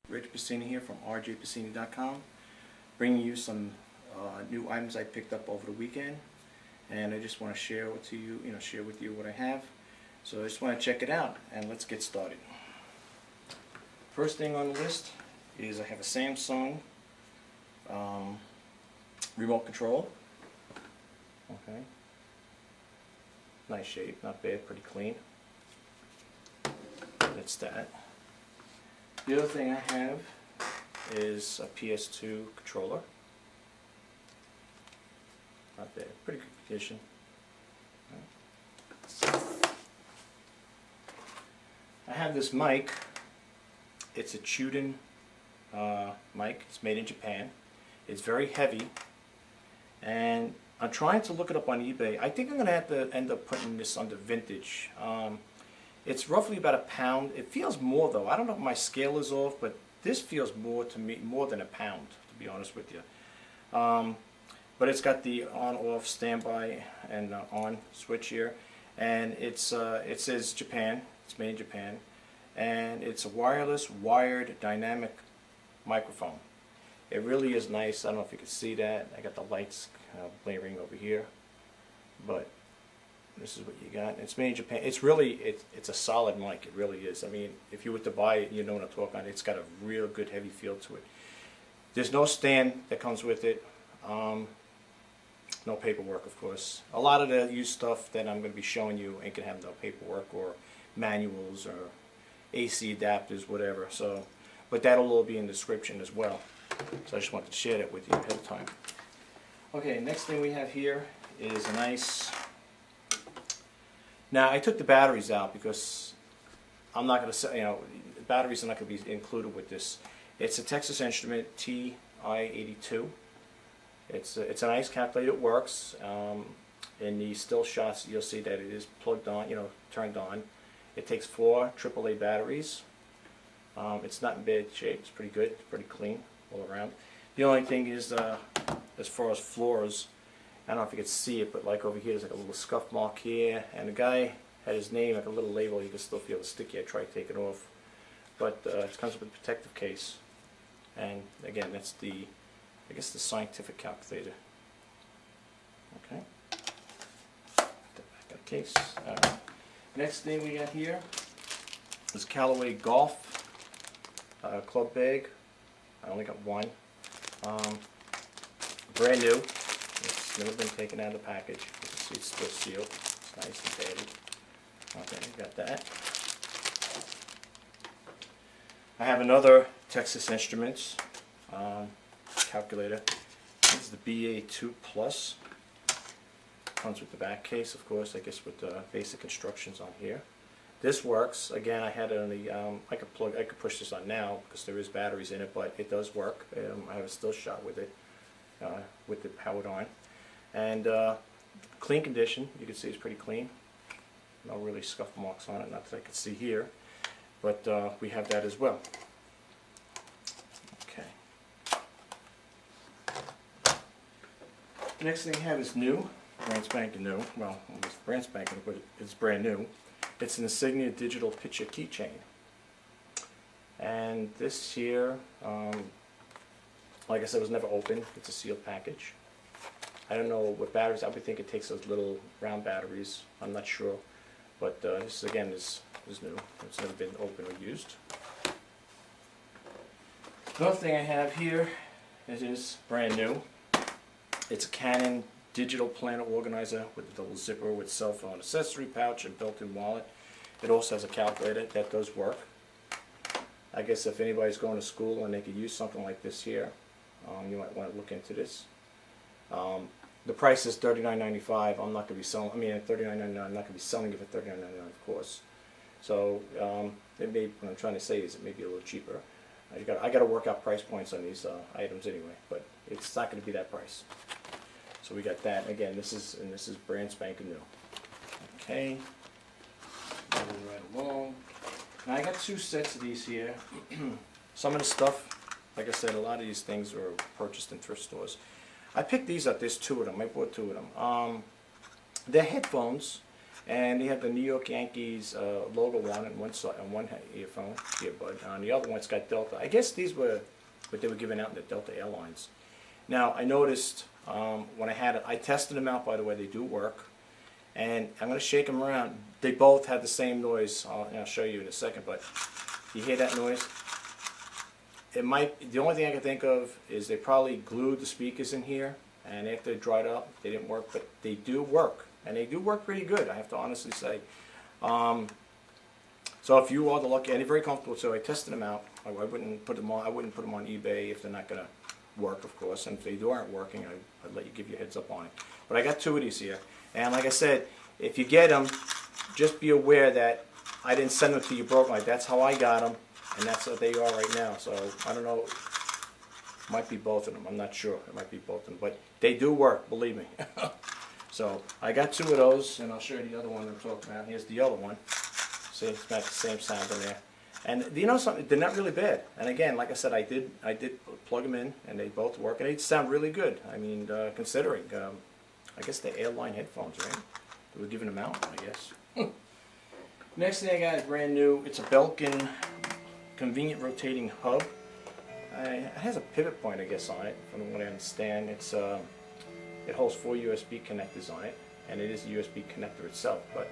Rich Piscini here from rjpiscini.com, bringing you some new items I picked up over the weekend, and I just want to share with you, share with you what I have. So I just want to check it out, and let's get started. First thing on the list is I have a Samsung remote control. Okay, nice shape, not bad, pretty clean. That's that. The other thing I have is a PS2 controller. Not bad, pretty good condition. I have this mic. It's a Chuden mic. It's made in Japan. It's very heavy, and I'm trying to look it up on eBay. I think I'm going to have to end up putting this under vintage. It's roughly about £1. It feels more though. I don't know if my scale is off, but this feels more to me, more than £1, to be honest with you. But it's got the on-off standby and on switch here, and it says Japan. It's made in Japan, and it's a wireless, wired, dynamic microphone. It really is nice. I don't know if you can see that. I got the lights blaring over here, but this is what you got. It's made in Japan. It's really, it's a solid mic. It really is. I mean, if you were to buy it, you know what I'm talking about. It's got a real good heavy feel to it. There's no stand that comes with it. No paperwork, of course. A lot of the used stuff that I'm going to be showing you ain't going to have no paperwork or manuals or AC adapters, whatever. So, but that'll all be in the description as well. So I just wanted to share that with you ahead of time. Okay, next thing we have here is a nice. Now I took the batteries out because I'm not going to say, the batteries are not going to be included with this. It's a Texas Instrument TI-82. It's a nice calculator. It works. In the still shots, you'll see that it is plugged on, turned on. It takes 4 AAA batteries. It's not in bad shape. It's pretty good. It's pretty clean all around. The only thing is, as far as floors, I don't know if you can see it, but like over here, there's like a little scuff mark here, and the guy had his name, like a little label. You can still feel the sticky. I tried to take it off, but it comes with a protective case. And again, that's the, I guess, the scientific calculator. Okay. Put that back in the case. Next thing we got here is Callaway Golf club bag. I only got one. Brand new. It's never been taken out of the package. You can see it's still sealed. It's nice and padded. Okay, got that. I have another Texas Instruments calculator. This is the BA2 Plus. Comes with the back case, of course, I guess, with the basic instructions on here. This works. Again, I had it on the, I could push this on now because there is batteries in it, but it does work. I have a still shot with it powered on. And clean condition. You can see it's pretty clean. No really scuff marks on it, not that I can see here. But we have that as well. Okay. The next thing I have is new. Brand spanking new. Well, it's brand spanking, but it's brand new. It's an Insignia digital picture keychain. And this here, like I said, was never opened. It's a sealed package. I don't know what batteries. I would think it takes those little round batteries. I'm not sure. But this, again, is new. It's never been opened or used. Another thing I have here, it is brand new. It's a Canon digital planner organizer with a double zipper with cell phone accessory pouch and built-in wallet. It also has a calculator that does work. I guess if anybody's going to school and they could use something like this here, you might want to look into this. The price is $39.95. I'm not going to be selling. I mean, at $39.99, I'm not going to be selling it for $39.99, of course. So it may. What I'm trying to say is it may be a little cheaper. I got to work out price points on these items anyway, but it's not going to be that price. So we got that. Again, this is brand spanking new. Okay, moving right along. Now I got 2 sets of these here. Some of the stuff, like I said, a lot of these things were purchased in thrift stores. I picked these up. There's 2 of them. I bought 2 of them. They're headphones, and they have the New York Yankees logo on one side, on one earphone, earbud. On the other one, it's got Delta. I guess these were what they were giving out in the Delta Airlines. Now, I noticed when I had it, I tested them out, by the way, they do work. And I'm going to shake them around. They both have the same noise. I'll show you in a second, but you hear that noise? It might, the only thing I can think of is they probably glued the speakers in here, and after they dried up, they didn't work, but they do work. And they do work pretty good, I have to honestly say. So if you are the lucky, and they're very comfortable, so I tested them out. I wouldn't put them on eBay if they're not going to work, of course. And if they aren't working, I'd let you give you a heads up on it. But I got 2 of these here. And like I said, if you get them, just be aware that I didn't send them to you broken. That's how I got them, and that's what they are right now. So I don't know. Might be both of them. I'm not sure. It might be both of them, but they do work. Believe me. So I got 2 of those, and I'll show you the other one I'm talking about. Here's the other one. See, it's got the same sound in there. And you know something? They're not really bad. And again, like I said, I did plug them in, and they both work, and they sound really good. I mean, considering, I guess they're airline headphones, right? They were giving them out, I guess. Next thing I got is brand new. It's a Belkin convenient rotating hub. It has a pivot point, I guess, on it, from what I understand. It's it holds 4 USB connectors on it, and it is a USB connector itself. But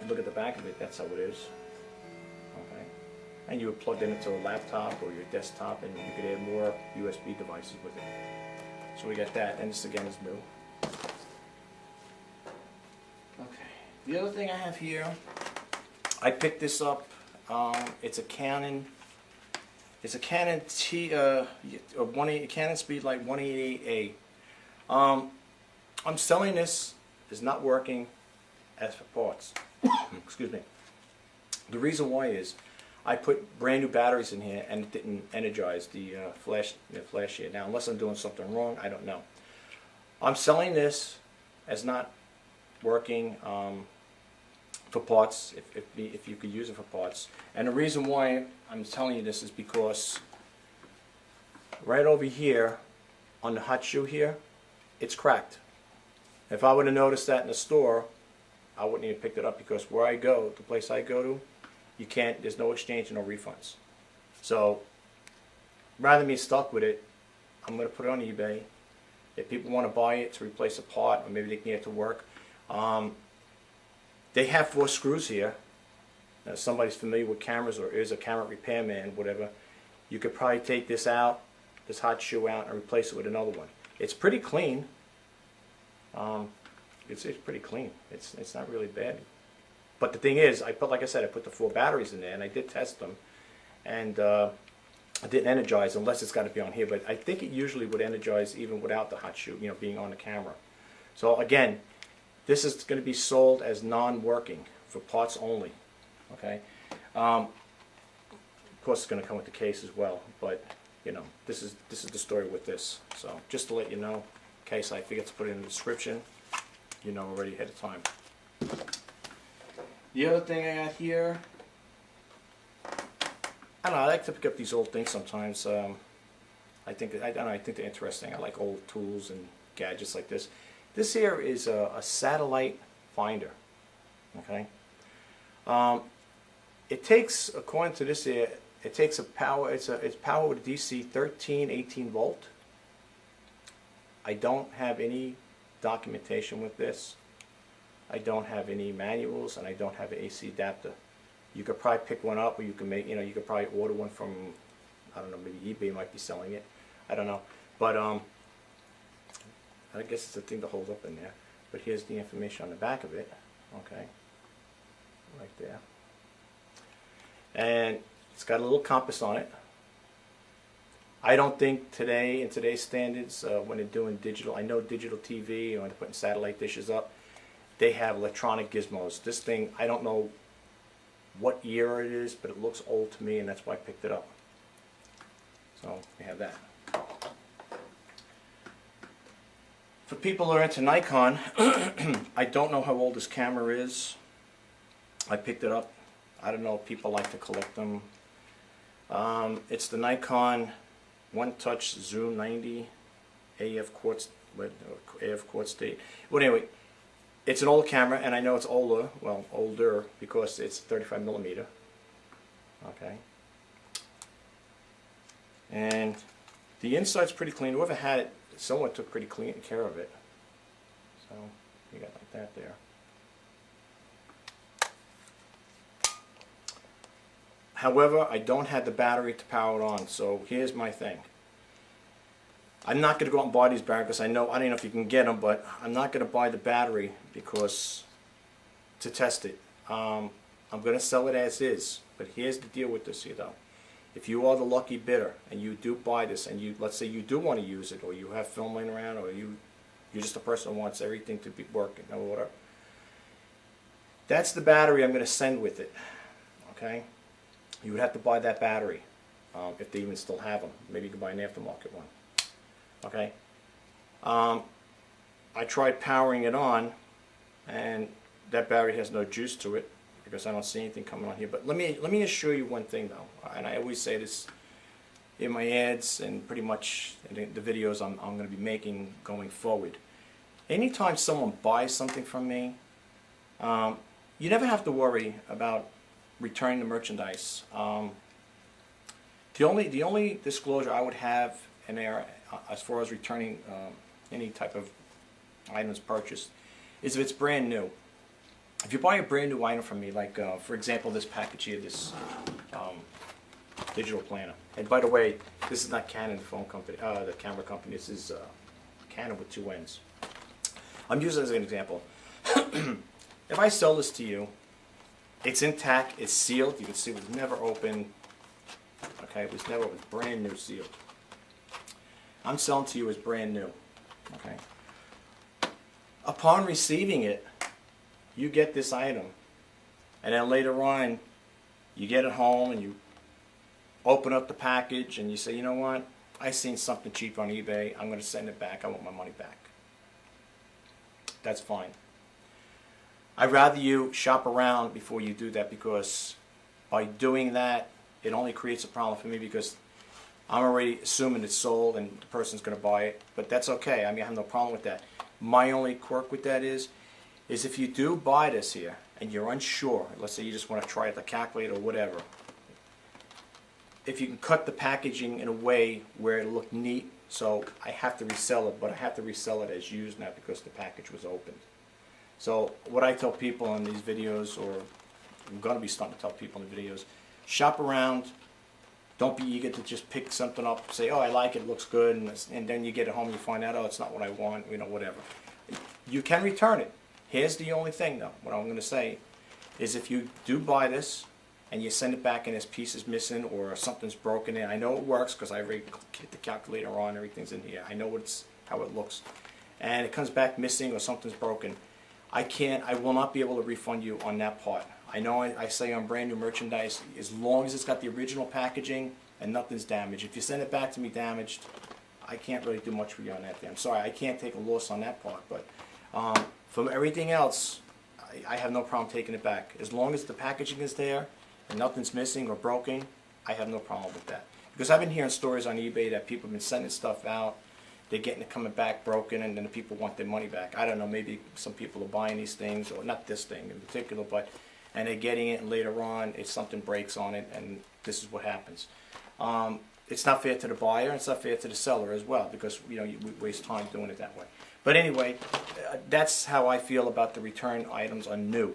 look at the back of it. That's how it is. Okay, and you would plug it into a laptop or your desktop, and you could add more USB devices with it. So we got that, and this again is new. Okay, the other thing I have here, I picked this up. It's a Canon. It's a Canon Canon Speedlight 188A. I'm selling this. It's not working as for parts. Excuse me. The reason why is I put brand new batteries in here and it didn't energize the flash here. Now, unless I'm doing something wrong, I don't know. I'm selling this as not working for parts, if you could use it for parts. And the reason why I'm telling you this is because right over here on the hot shoe here, it's cracked. If I would have noticed that in the store, I wouldn't even picked it up, because where I go, the place I go to, you can't, there's no exchange and no refunds. So rather than be stuck with it, I'm going to put it on eBay. If people want to buy it to replace a part, or maybe they can get it to work, they have 4 screws here. Now, if somebody's familiar with cameras or is a camera repairman, whatever, you could probably take this out, this hot shoe out, and replace it with another one. It's pretty clean. It's pretty clean. It's not really bad. But the thing is, like I said, I put the 4 batteries in there, and I did test them, and I didn't energize unless it's got to be on here. But I think it usually would energize even without the hot shoe, you know, being on the camera. So again, this is going to be sold as non-working for parts only. Okay. Of course, it's going to come with the case as well. But you know, this is the story with this. So just to let you know, in case I forget to put it in the description, you know already ahead of time. The other thing I got here, I don't know, I like to pick up these old things sometimes. I think they're interesting. I like old tools and gadgets like this. This here is a satellite finder. Okay. It takes, according to this here, it takes a power. It's power with a DC 13, 18 volt. I don't have any documentation with this. I don't have any manuals, and I don't have an AC adapter. You could probably pick one up, or you can make, you know, you could probably order one from, I don't know, maybe eBay might be selling it. I don't know, but I guess it's a thing to hold up in there. But here's the information on the back of it. Okay, right there, and it's got a little compass on it. I don't think today, in today's standards, when they're doing digital, I know digital TV, or when they're putting satellite dishes up, they have electronic gizmos. This thing, I don't know what year it is, but it looks old to me, and that's why I picked it up. So we have that. For people who are into Nikon, I don't know how old this camera is. I picked it up. I don't know if people like to collect them. It's the Nikon One Touch Zoom 90 AF quartz state. Well, anyway, It's an old camera, and I know it's older, well, older, because it's 35 millimeter. Okay. And the inside's pretty clean. Whoever had it, someone took pretty clean care of it. So you got like that there. However, I don't have the battery to power it on, so here's my thing. I'm not going to go out and buy these batteries because I don't know if you can get them, but I'm not going to buy the battery because to test it. I'm going to sell it as is, but here's the deal with this, If you are the lucky bidder and you do buy this, and let's say you do want to use it, or you have film laying around, or you're just a person who wants everything to be working, or whatever. That's the battery I'm going to send with it. Okay, you would have to buy that battery if they even still have them. Maybe you can buy an aftermarket one. Okay. I tried powering it on, and that battery has no juice to it because I don't see anything coming on here. But let me assure you one thing though, and I always say this in my ads and pretty much in the videos I'm going to be making going forward. Anytime someone buys something from me, you never have to worry about returning the merchandise. The only disclosure I would have in there as far as returning any type of items purchased is if it's brand new. If you buy a brand new item from me, like for example this package here, this digital planner. And by the way, this is not Canon, the phone company, the camera company. This is Canon with 2 N's. I'm using it as an example. If I sell this to you, it's intact, it's sealed. You can see it was never opened. Okay, it was brand new, sealed. I'm selling to you as brand new. Okay. Upon receiving it, you get this item, and then later on, you get it home and you open up the package and you say, you know what? I seen something cheap on eBay. I'm going to send it back. I want my money back. That's fine. I'd rather you shop around before you do that, because by doing that, it only creates a problem for me, because I'm already assuming it's sold and the person's going to buy it. But that's okay. I mean, I have no problem with that. My only quirk with that is if you do buy this here and you're unsure, let's say you just want to try it, the calculator or whatever, if you can cut the packaging in a way where it'll look neat, so I have to resell it, but I have to resell it as used, not because the package was opened. So what I tell people in these videos, or I'm going to be starting to tell people in the videos, shop around. Don't be eager to just pick something up, say, oh, I like it, it looks good, and then you get it home and you find out, oh, it's not what I want, whatever. You can return it. Here's the only thing, though, what I'm going to say, is if you do buy this and you send it back and this piece is missing or something's broken in, I know it works because I already hit the calculator on, everything's in here. I know how it looks. And it comes back missing or something's broken. I will not be able to refund you on that part. I know I say on brand new merchandise, as long as it's got the original packaging and nothing's damaged. If you send it back to me damaged, I can't really do much for you on that. I'm sorry, I can't take a loss on that part. But from everything else, I have no problem taking it back. As long as the packaging is there and nothing's missing or broken, I have no problem with that. Because I've been hearing stories on eBay that people have been sending stuff out, they're getting it coming back broken, and then the people want their money back. I don't know, maybe some people are buying these things, or not this thing in particular, but and they're getting it, and later on, something breaks on it, and this is what happens. It's not fair to the buyer, and it's not fair to the seller as well, because we waste time doing it that way. But anyway, that's how I feel about the return items on new.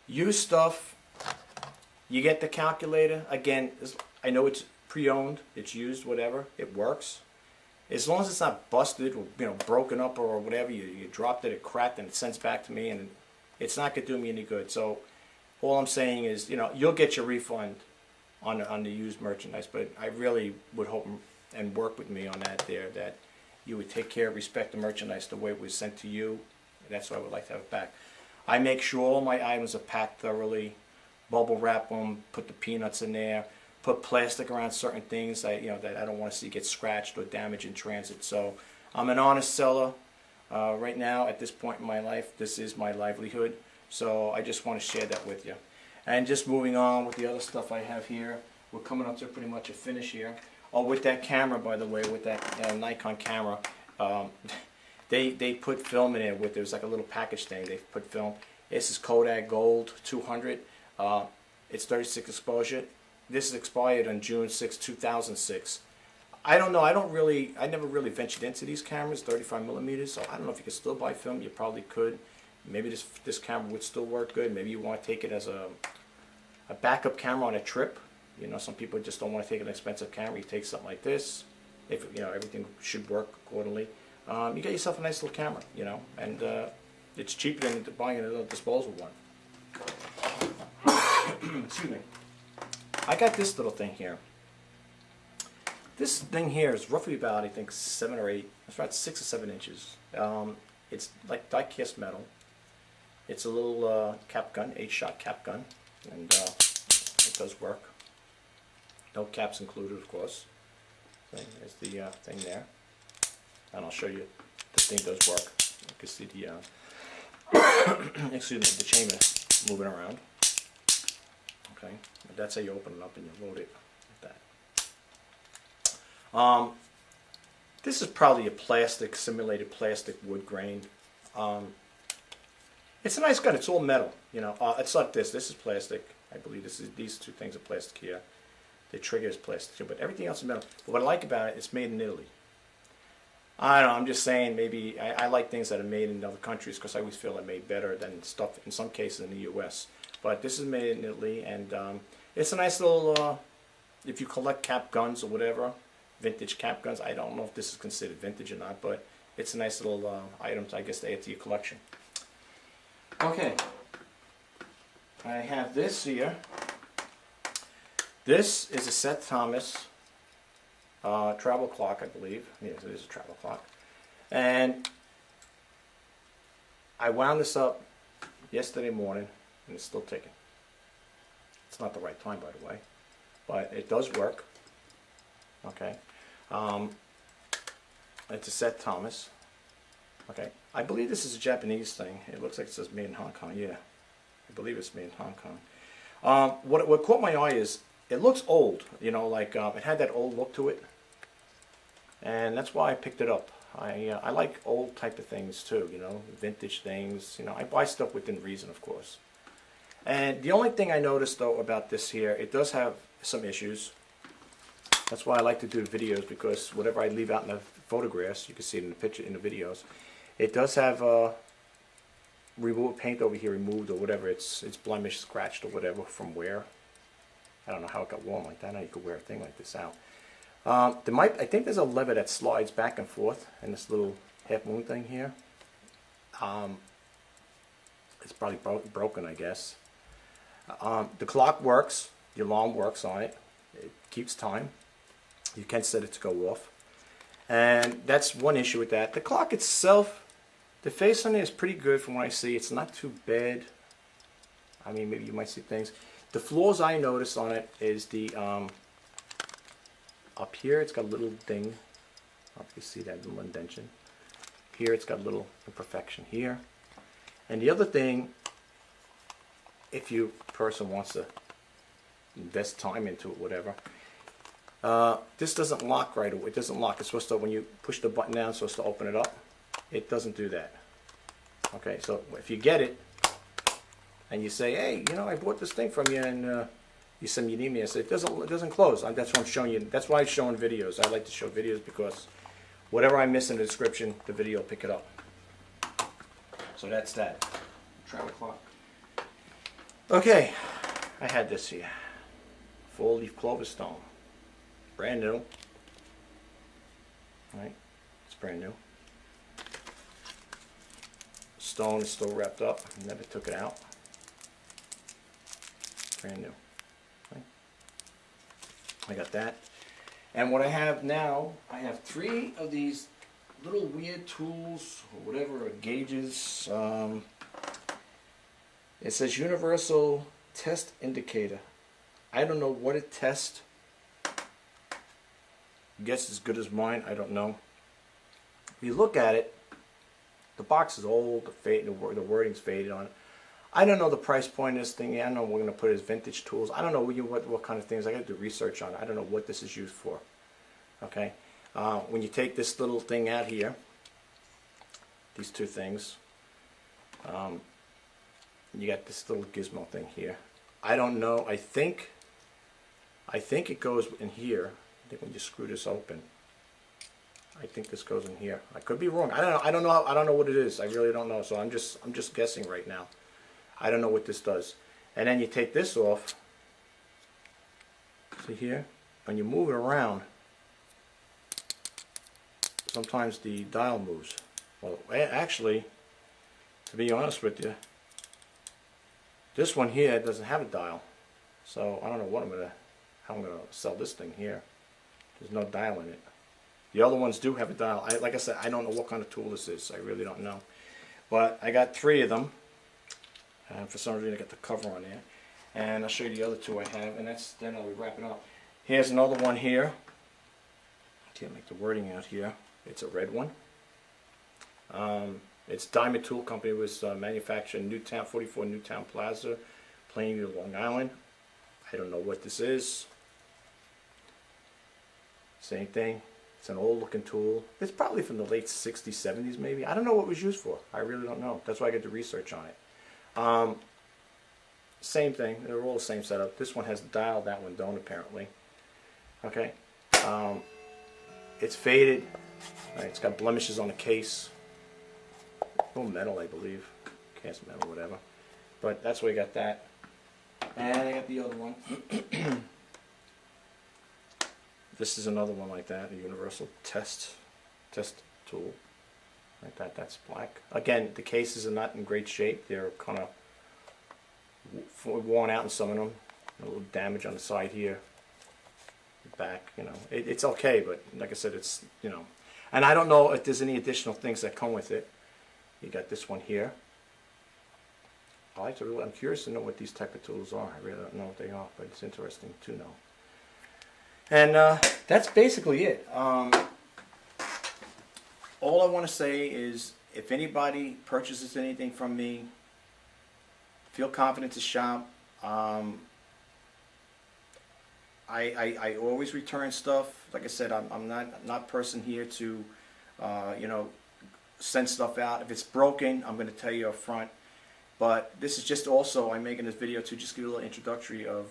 Used stuff, you get the calculator. Again, I know it's pre-owned, it's used, whatever, it works. As long as it's not busted or broken up or whatever, you dropped it, it cracked, and it sends back to me, and it's not going to do me any good. So all I'm saying is, you'll get your refund on the used merchandise, but I really would hope and work with me on that there, that you would take care, respect the merchandise the way it was sent to you. That's why I would like to have it back. I make sure all my items are packed thoroughly, bubble wrap them, put the peanuts in there, put plastic around certain things that that I don't want to see get scratched or damaged in transit. So I'm an honest seller right now at this point in my life. This is my livelihood. So I just want to share that with you. And just moving on with the other stuff I have here, we're coming up to pretty much a finish here. Oh, with that camera, by the way, with that Nikon camera, They put film in it there's like a little package thing. They put film. This is Kodak Gold 200. It's 36 exposure. This is expired on June 6, 2006. I don't know. I never really ventured into these cameras, 35 millimeters. So I don't know if you can still buy film. You probably could. Maybe this camera would still work good. Maybe you want to take it as a backup camera on a trip. You know, some people just don't want to take an expensive camera. You take something like this. If you know everything should work accordingly, you get yourself a nice little camera. You know, and it's cheaper than buying a disposable one. Excuse me. I got this little thing here. This thing here is roughly about, I think, 7 or 8. It's about 6 or 7 inches. It's like die-cast metal. It's a little cap gun, 8-shot cap gun, and it does work. No caps included, of course. There's the thing there, and I'll show you. This thing does work. You can see the excuse me, the chain is moving around. Okay, but that's how you open it up and you load it like that. This is probably a plastic, simulated plastic wood grain. It's a nice gun. It's all metal. You know, it's like this. This is plastic. I believe these two things are plastic here. The trigger is plastic too, but everything else is metal. But what I like about it, it's made in Italy. I don't know. I'm just saying. Maybe I like things that are made in other countries because I always feel they're made better than stuff in some cases in the U.S. But this is made in Italy, and it's a nice little. If you collect cap guns or whatever, vintage cap guns. I don't know if this is considered vintage or not, but it's a nice little item, I guess, to add to your collection. Okay, I have this here. This is a Seth Thomas travel clock, I believe. Yes, it is a travel clock. And I wound this up yesterday morning, and it's still ticking. It's not the right time, by the way, but it does work. Okay. It's a Seth Thomas. Okay. I believe this is a Japanese thing. It looks like it says made in Hong Kong. Yeah. I believe it's made in Hong Kong. What caught my eye is it looks old. You know, like it had that old look to it. And that's why I picked it up. I like old type of things too, you know, vintage things. You know, I buy stuff within reason, of course. And the only thing I noticed though about this here, it does have some issues. That's why I like to do videos, because whatever I leave out in the photographs, you can see it in the picture, in the videos. It does have paint over here removed or whatever. It's blemished, scratched or whatever from wear. I don't know how it got worn like that. Now you could wear a thing like this out. I think there's a lever that slides back and forth in this little half moon thing here. It's probably broken, I guess. The clock works. The alarm works on it. It keeps time. You can set it to go off. And that's one issue with that. The clock itself, the face on it is pretty good from what I see. It's not too bad. I mean, maybe you might see things. The flaws I noticed on it is the up here it's got a little ding. I don't know if you see that little indentation. Here it's got a little imperfection here. And the other thing, if you person wants to invest time into it, whatever, this doesn't lock right away. It doesn't lock. It's supposed to, when you push the button down, it's supposed to open it up. It doesn't do that. Okay, so if you get it and you say, hey, you know, I bought this thing from you, and you send me an email and say it doesn't close. That's what I'm showing you. That's why I'm showing videos. I like to show videos because whatever I miss in the description, the video will pick it up. So that's that. Travel clock. Okay, I had this here. Full leaf clover stone. Brand new. Right? It's brand new. Stone is still wrapped up. Never took it out. Brand new. Okay. I got that. And what I have now, I have 3 of these little weird tools, or whatever, or gauges. It says Universal Test Indicator. I don't know what it tests. Guess as good as mine, I don't know. If you look at it, the box is old, the wording's faded on it. I don't know the price point of this thing. I don't know what we're going to put as vintage tools. I don't know what kind of things. I got to do research on it. I don't know what this is used for. Okay, when you take this little thing out here, these two things. You got this little gizmo thing here. I don't know. I think it goes in here. I think when you screw this open, I think this goes in here. I could be wrong. I don't know. I don't know what it is. I really don't know. So I'm just guessing right now. I don't know what this does. And then you take this off. See here? When you move it around, sometimes the dial moves. Well, actually, to be honest with you, this one here doesn't have a dial. So I don't know how I'm gonna sell this thing here. There's no dial in it. The other ones do have a dial. Like I said, I don't know what kind of tool this is. I really don't know. But I got 3 of them. And for some reason I got the cover on there. And I'll show you the other 2 I have, and then I'll be wrapping up. Here's another one here. I can't make the wording out here. It's a red one. It's Diamond Tool Company. It was manufactured in Newtown, 44 Newtown Plaza, Plainview, Long Island. I don't know what this is. Same thing. It's an old looking tool. It's probably from the late 60s, 70s maybe. I don't know what it was used for. I really don't know. That's why I get to research on it. Same thing. They're all the same setup. This one has a dial. That one don't, apparently. Okay. It's faded. Right, it's got blemishes on the case. Oh, metal, I believe. Cast metal, whatever. But that's where I got that. And I got the other one. This is another one like that, a universal test tool. Like that. That's black. Again, the cases are not in great shape. They're kind of worn out in some of them. A little damage on the side here. The back, you know. It's okay, but like I said, it's, you know. And I don't know if there's any additional things that come with it. You got this one here. I'm curious to know what these type of tools are. I really don't know what they are, but it's interesting to know. And that's basically it. All I want to say is, if anybody purchases anything from me, feel confident to shop. I always return stuff. Like I said, I'm not person here to, you know, send stuff out. If it's broken, I'm going to tell you up front. But this is just also, I'm making this video to just give you a little introductory of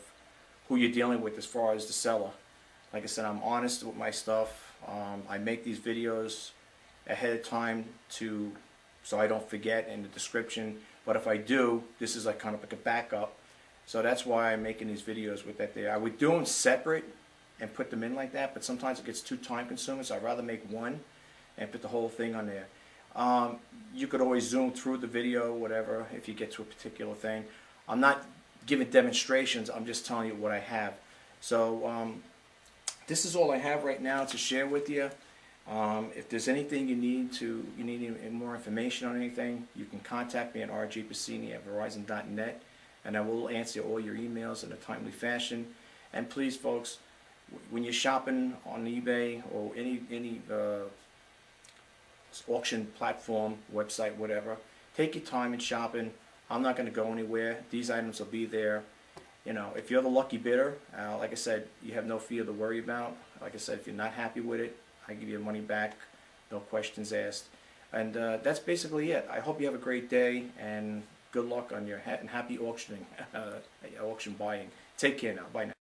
who you're dealing with as far as the seller. Like I said, I'm honest with my stuff. I make these videos ahead of time so I don't forget in the description. But if I do, this is like kind of like a backup. So that's why I'm making these videos with that there. I would do them separate and put them in like that, but sometimes it gets too time consuming, so I'd rather make one and put the whole thing on there. You could always zoom through the video, whatever, if you get to a particular thing. I'm not giving demonstrations, I'm just telling you what I have. So this is all I have right now to share with you. If there's anything you need any more information on anything, you can contact me at rjpacini@verizon.net, and I will answer all your emails in a timely fashion. And please, folks, when you're shopping on eBay or any auction platform, website, whatever, take your time in shopping. I'm not going to go anywhere. These items will be there. You know, if you're the lucky bidder, like I said, you have no fear to worry about. Like I said, if you're not happy with it, I give you your money back, no questions asked. And that's basically it. I hope you have a great day, and good luck on your and happy auctioning, auction buying. Take care now. Bye now.